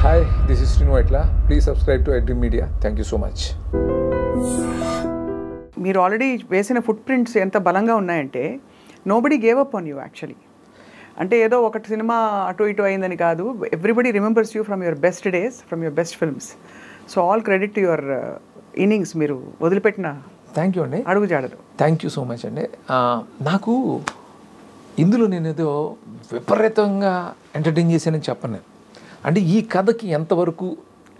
Hi, this is Srinu Aitla. Please subscribe to iDream Media. Thank you so much. మీరు already వేసిన foot prints ఎంత బలంగా ఉన్నాయంటే nobody gave up on you actually. అంటే ఏదో ఒకటి సినిమా అటు ఇటు అయిందని కాదు, everybody remembers you from your best days, from your best films. So all credit to your innings, మీరు వదిలిపెట్టిన థ్యాంక్ యూ అండి. అడుగుజాడదు. థ్యాంక్ యూ సో మచ్ అండి. నాకు ఇందులో నేను ఏదో విపరీతంగా ఎంటర్టైన్ చేశానని చెప్పను నేను. అంటే ఈ కథకి ఎంతవరకు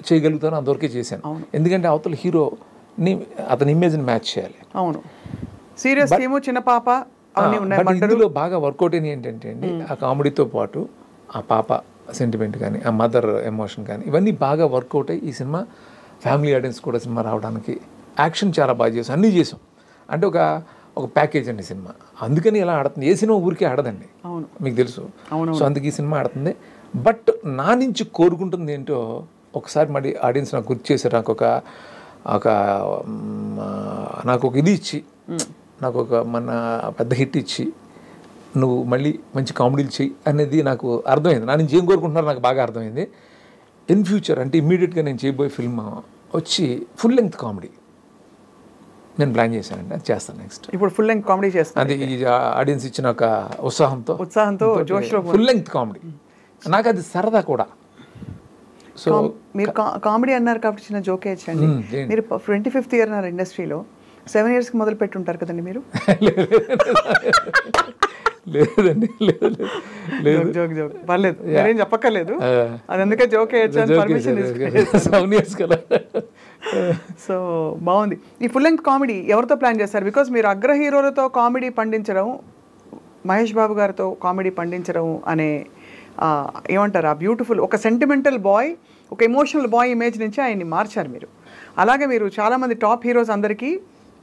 చేయగలుగుతానో అంతవరకే చేశాను. ఎందుకంటే అవతల హీరోని అతని ఇమేజ్ని మ్యాచ్ చేయాలి. అవును, సీరియస్ థీము, చిన్న పాప అవన్నీ ఉన్నాయి. ఇందులో బాగా వర్కౌట్ అయినవి ఏంటంటే అండి, ఆ కామెడీతో పాటు ఆ పాప సెంటిమెంట్ కానీ, ఆ మదర్ ఎమోషన్ కానీ, ఇవన్నీ బాగా వర్కౌట్ అయ్యి ఈ సినిమా ఫ్యామిలీ ఆడియన్స్ కూడా సినిమా రావడానికి యాక్షన్ చాలా బాగా చేసాం, అన్నీ చేసాం. అంటే ఒక ప్యాకేజ్ అండి సినిమా. అందుకని ఇలా ఆడుతుంది. ఏ సినిమా ఊరికే ఆడదండి, మీకు తెలుసు. సో అందుకే ఈ సినిమా ఆడుతుంది. బట్ నా నుంచి కోరుకుంటుంది ఏంటో ఒకసారి మళ్ళీ ఆడియన్స్ నాకు గుర్తు చేశారు. నాకు ఒక ఇది ఇచ్చి, నాకు ఒక మన పెద్ద హిట్ ఇచ్చి, నువ్వు మళ్ళీ మంచి కామెడీలు చెయ్యి అనేది నాకు అర్థమైంది. నా నుంచి ఏం కోరుకుంటున్నారో నాకు బాగా అర్థమైంది. ఇన్ ఫ్యూచర్ అంటే ఇమ్మీడియట్గా నేను చేయబోయే ఫిల్మ్ వచ్చి ఫుల్ లెంగ్త్ కామెడీ నేను ప్లాన్ చేశానండి. అది చేస్తాను నెక్స్ట్. ఇప్పుడు ఫుల్ లెంగ్త్ కామెడీ చేస్తాను. అది ఈ ఆడియన్స్ ఇచ్చిన ఒక ఉత్సాహంతో జోష్లో ఫుల్ లెంగ్త్ కామెడీ. నాకు అది సరదా కూడా. సో మీరు కామెడీ అన్నారు కాబట్టి చిన్న జోకే ఇచ్చండి. మీరు 25th ఇయర్ అన్నారు ఇండస్ట్రీలో. 7 yearsకి మొదలు పెట్టుంటారు కదండి మీరు? లేదండి, జోక్ పర్లేదు, మీరేం చెప్పక్కర్లేదు. అది అందుకే జోకే పర్మిషన్. 7 years కదా. సో బాగుంది. ఈ ఫుల్ లెంగ్త్ కామెడీ ఎవరితో ప్లాన్ చేస్తారు? బికాస్ మీరు అగ్ర హీరోలతో కామెడీ పండించడం, మహేష్ బాబు గారితో కామెడీ పండించడం అనే ఏమంటారు, ఆ బ్యూటిఫుల్ ఒక సెంటిమెంటల్ బాయ్, ఒక ఎమోషనల్ బాయ్ ఇమేజ్ నుంచి ఆయన్ని మార్చారు మీరు. అలాగే మీరు చాలామంది టాప్ హీరోస్ అందరికీ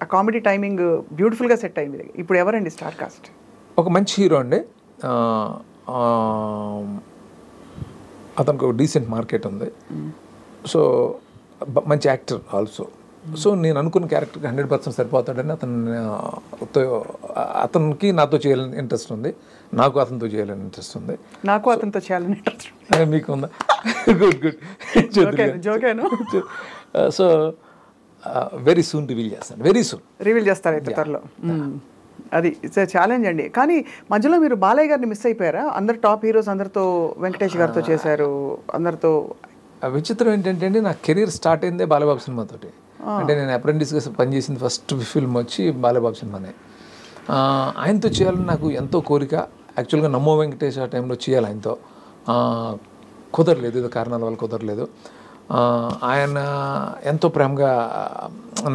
ఆ కామెడీ టైమింగ్ బ్యూటిఫుల్గా సెట్ అయింది. ఇప్పుడు ఎవరండి స్టార్ కాస్ట్? ఒక మంచి హీరో అండి, అతనికి ఒక డీసెంట్ మార్కెట్ ఉంది. సో మంచి యాక్టర్ ఆల్సో. సో నేను అనుకున్న క్యారెక్టర్కి 100% సరిపోతాడని అతనికి నాతో చేయాలని ఇంట్రెస్ట్ ఉంది, నాకు అతనితో చేయాలని ఇంట్రెస్ట్ ఉంది. నాకు అతనితో చేయాలని ఇంట్రెస్ట్ మీకు ఉందా? Good. So very soon reveal చేస్తారు అయితే త్వరలో. అది ఛాలెంజ్ అండి. కానీ మధ్యలో మీరు బాలయ్య గారిని మిస్ అయిపోయారా? అందరు టాప్ హీరోస్ అందరితో, వెంకటేష్ గారితో చేశారు, అందరితో. విచిత్రం ఏంటంటే అండి, నా కెరీర్ స్టార్ట్ అయిందే బాలబాబు సినిమాతోటి. అంటే నేను అప్రెంటిస్గా పనిచేసిన ఫస్ట్ ఫిల్మ్ వచ్చి బాలబాబు సినిమానే. ఆయనతో చేయాలని నాకు ఎంతో కోరిక. యాక్చువల్గా నమ్మో వెంకటేష్ ఆ టైంలో చేయాలి ఆయనతో, కుదరలేదు, ఏదో కారణాల వల్ల కుదరలేదు. ఆయన ఎంతో ప్రేమగా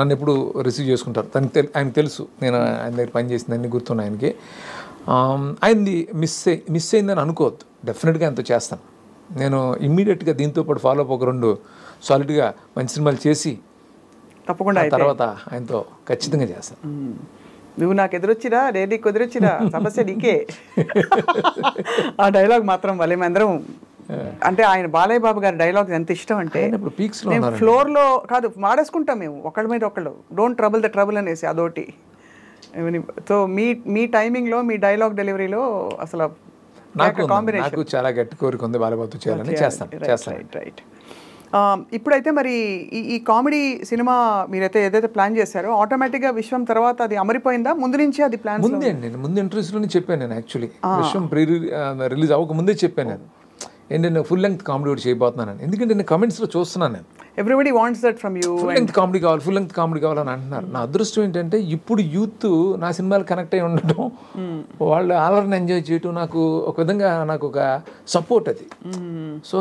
నన్ను ఎప్పుడు రిసీవ్ చేసుకుంటారు. ఆయనకు తెలుసు నేను ఆయన దగ్గర పనిచేసింది, అన్నీ గుర్తున్నాయి ఆయనకి. ఆయనది మిస్ అయిందని అనుకోవద్దు, డెఫినెట్గా ఆయనతో చేస్తాను. నేను ఇమ్మీడియట్గా దీంతో పాటు ఫాలో అప్ ఒక 2 సాలిడ్గా మంచి సినిమాలు చేసి తప్పకుండా తర్వాత ఆయనతో ఖచ్చితంగా చేస్తాను. నువ్వు నాకు ఎదురొచ్చిరా, నీకు ఎదురొచ్చిరా, సమస్య నీకే. ఆ డైలాగ్ మాత్రం వాళ్ళే అందరం, అంటే ఆయన బాలయ్య బాబు గారి డైలాగ్ ఎంత ఇష్టం అంటే, మేము ఫ్లోర్లో కాదు మాడేసుకుంటాం మేము ఒకళ్ళ మీద ఒకళ్ళు, డోంట్ ట్రబుల్ ద ట్రబుల్ అనేసి అదోటి. సో మీ టైమింగ్లో, మీ డైలాగ్ డెలివరీలో అసలు నాకు చాలా గట్టి కోరిక ఉంది బాలబాబుతో చేయాలని. చేస్తాను. రైట్. ఇప్పుడైతే మరి ఈ కామెడీ సినిమా మీరైతే ఏదైతే ప్లాన్ చేశారో ఆటోమేటిక్గా విశ్వం తర్వాత అది అమరిపోయిందా? ముందు నుంచి అది ప్లాన్ ముందే అండి. ముందు ఇంటర్వ్యూస్లోనే చెప్పాను నేను. యాక్చువల్లీ విశ్వం రిలీజ్ అవ్వక ముందే చెప్పాను నేను ఏంటంటే ఫుల్ లెంగ్త్ కామెడీ ఒకటి చేయబోతున్నాను. ఎందుకంటే నేను కమెంట్స్లో చూస్తున్నాను, నేను everybody wants that from you, full length comedy కావాలని అంటున్నారు. నా అదృష్టం ఏంటంటే ఇప్పుడు యూత్ నా సినిమాలు కనెక్ట్ అయి ఉండటం, వాళ్ళు ఆలర్ని ఎంజాయ్ చేయటం నాకు ఒక విధంగా నాకు ఒక సపోర్ట్ అది. సో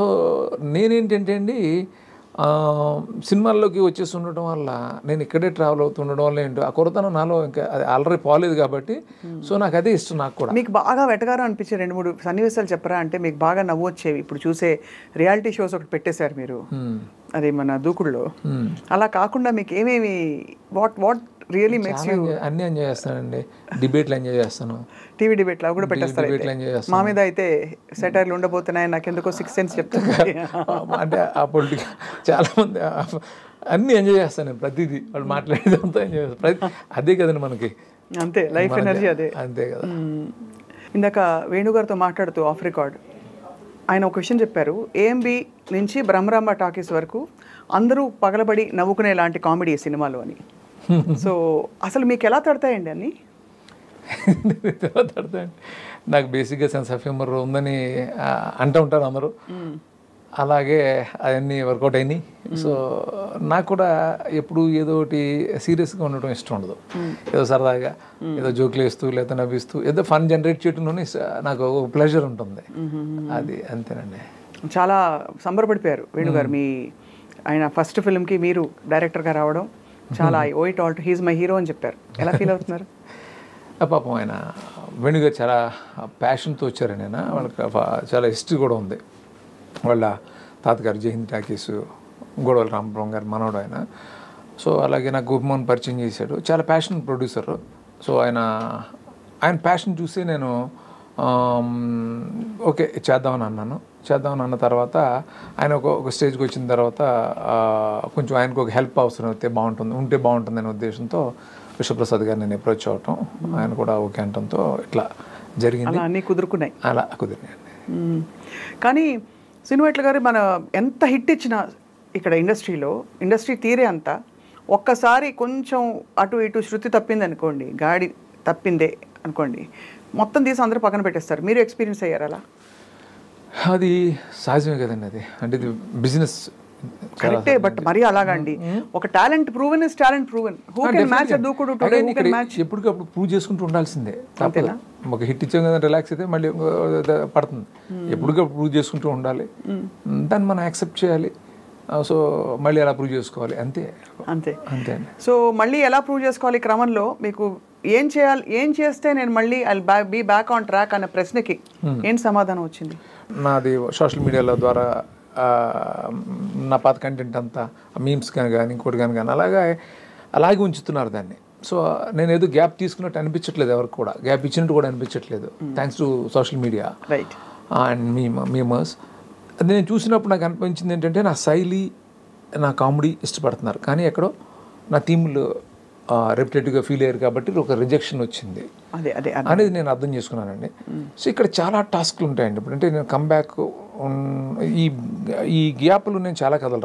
నేనేంటంటే అండి, సినిమాల్లోకి వచ్చేసి ఉండటం వల్ల, నేను ఇక్కడే ట్రావెల్ అవుతుండడం వల్ల ఏంటో ఆ కొరతనం నాలో ఇంకా అది ఆల్రెడీ పోలేదు కాబట్టి, సో నాకు అదే ఇష్టం. నాకు కూడా మీకు బాగా వెటగారం అనిపించే 2-3 సన్నివేశాలు చెప్పరా? అంటే మీకు బాగా నవ్వు వచ్చేవి. ఇప్పుడు చూసే రియాలిటీ షోస్ ఒకటి పెట్టేశారు మీరు, అది మన దూకుడులో. అలా కాకుండా మీకు ఏమేమి వాట్ రియలీ మేక్స్ యూ? అన్నీ ఎంజాయ్ చేస్తానండి. డిబేట్లు ఎంజాయ్ చేస్తాను, టీవీ డిబేట్లు అవి కూడా పెట్టేస్తారు. మా మీద అయితే సెటైర్లు ఉండబోతున్నాయి, నాకెందుకో 6 cents చెప్తాను. అంటే ఆ పొలిటికల్ చాలా మంది అన్నీ ఎంజాయ్ చేస్తాను. ప్రతిదీ వాళ్ళు మాట్లాడేదంతా ఎంజాయ్ చేస్తాను. అదే కదండి మనకి, అంతే లైఫ్ ఎనర్జీ అదే. అంతే కదా. ఇందాక వేణుగారితో మాట్లాడుతూ ఆఫ్ రికార్డ్ ఆయన ఒక విషయం చెప్పారు, ఏఎంబి నుంచి బ్రహ్మరాంబ టాకీస్ వరకు అందరూ పగలబడి నవ్వుకునే లాంటి కామెడీ సినిమాలు అని. సో అసలు మీకు ఎలా తడతాయండి అన్నీ? ఎలా తడతాయండి, నాకు బేసిక్గా సెన్స్ ఆఫ్ హ్యూమర్ ఉందని అంటూ ఉంటారు అందరూ. అలాగే అవన్నీ వర్కౌట్ అయినాయి. సో నాకు కూడా ఎప్పుడు ఏదో ఒకటి సీరియస్గా ఉండటం ఇష్టం ఉండదు. ఏదో సరదాగా ఏదో జోకులు వేస్తూ లేదా నవ్విస్తూ ఏదో ఫన్ జనరేట్ చేయడంలోనే నాకు ఒక ప్లెజర్ ఉంటుంది. అది అంతేనండి. చాలా సంబరపడిపోయారు వేణుగారు మీ ఆయన ఫస్ట్ ఫిల్మ్కి మీరు డైరెక్టర్గా రావడం. చాలా ఓయిట్ ఆల్ట్ హీజ్ మై హీరో అని చెప్పారు. ఎలా ఫీల్ అవుతున్నారు? పాపం ఆయన వేణుగారు చాలా ప్యాషన్తో వచ్చారండి. ఆయన వాళ్ళకి చాలా హిస్టరీ కూడా ఉంది. వాళ్ళ తాతగారు జయహింద్ టాకీస్, గోడవల రామపురం గారు మనవడు ఆయన. సో అలాగే నాకు గోపిమోహన్ పరిచయం చేశాడు. చాలా ప్యాషన్ ప్రొడ్యూసర్. సో ఆయన ప్యాషన్ చూసి నేను ఓకే చేద్దామని అన్నాను. చేద్దామని అన్న తర్వాత ఆయన ఒక స్టేజ్కి వచ్చిన తర్వాత కొంచెం ఆయనకు ఒక హెల్ప్ అవసరం ఉంటే బాగుంటుంది అనే ఉద్దేశంతో విశ్వప్రసాద్ గారు నేను అప్రోచ్ అవటం, ఆయన కూడా ఓకే అంటంతో ఇట్లా జరిగింది. అన్నీ కుదురుకున్నాయి. అలా కుదిరినాయండి. కానీ సినిమాట్ల గారు మన ఎంత హిట్ ఇచ్చినా ఇక్కడ ఇండస్ట్రీ తీరే అంతా ఒక్కసారి కొంచెం అటు ఇటు శృతి తప్పింది అనుకోండి, గాడి తప్పిందే అనుకోండి, మొత్తం తీసి అందరూ పక్కన పెట్టేస్తారు. మీరు ఎక్స్పీరియన్స్ అయ్యారు అలా? అది సహజమే కదండి. అది అంటే ఇది బిజినెస్ కరెక్టే. బట్ మరీ అలాగండి, ఒక talent proven is talent proven. Who can match దూకుడు టుడే, హూ కెన్ మ్యాచ్. ఎప్పటికప్పుడు ప్రూవ్ చేసుకుంటూ ఉండాల్సిందే. తప్పదు. ఒక హిట్ ఇచ్చాం కదా రిలాక్స్ అయితే మళ్ళీ పడుతుంది. ఎప్పటికప్పుడు ప్రూవ్ చేసుకుంటూ ఉండాలి. దాన్ని మనం యాక్సెప్ట్ చేయాలి. సో మళ్ళీ ఎలా ప్రూవ్ చేసుకోవాలి, అంతే అంతే అంతే అండి. సో మళ్ళీ ఎలా ప్రూవ్ చేసుకోవాలి క్రమంలో మీకు ఏం చేయాలి, ఏం చేస్తే నేను మళ్ళీ I be back on track అనే ప్రశ్నకి ఏం సమాధానం వచ్చింది? నాది సోషల్ మీడియాల ద్వారా నా పాత కంటెంట్ అంతా మీమ్స్ కానీ ఇంకోటి కానీ అలాగే ఉంచుతున్నారు దాన్ని. సో నేను ఏదో గ్యాప్ తీసుకున్నట్టు అనిపించట్లేదు, ఎవరికి కూడా గ్యాప్ ఇచ్చినట్టు కూడా అనిపించట్లేదు. Thanks to social media and memers. అది నేను చూసినప్పుడు నాకు అనిపించింది ఏంటంటే నా శైలి, నా కామెడీ ఇష్టపడుతున్నారు, కానీ ఎక్కడో నా థీమ్లు రెప్యుటేటివ్గా ఫీల్ అయ్యారు కాబట్టి ఒక రిజెక్షన్ వచ్చింది అనేది నేను అర్థం చేసుకున్నానండి. సో ఇక్కడ చాలా టాస్క్లు ఉంటాయండి. ఇప్పుడు అంటే నేను కమ్బ్యాక్ ఈ గ్యాప్లో నేను చాలా కథలు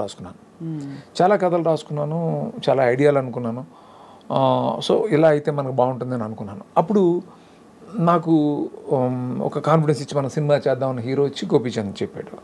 రాసుకున్నాను, చాలా ఐడియాలు అనుకున్నాను. సో ఇలా అయితే మనకు బాగుంటుందని అనుకున్నాను. అప్పుడు నాకు ఒక కాన్ఫిడెన్స్ ఇచ్చి మనం సినిమా చేద్దామని హీరో వచ్చి గోపీచంద్ చెప్పాడు.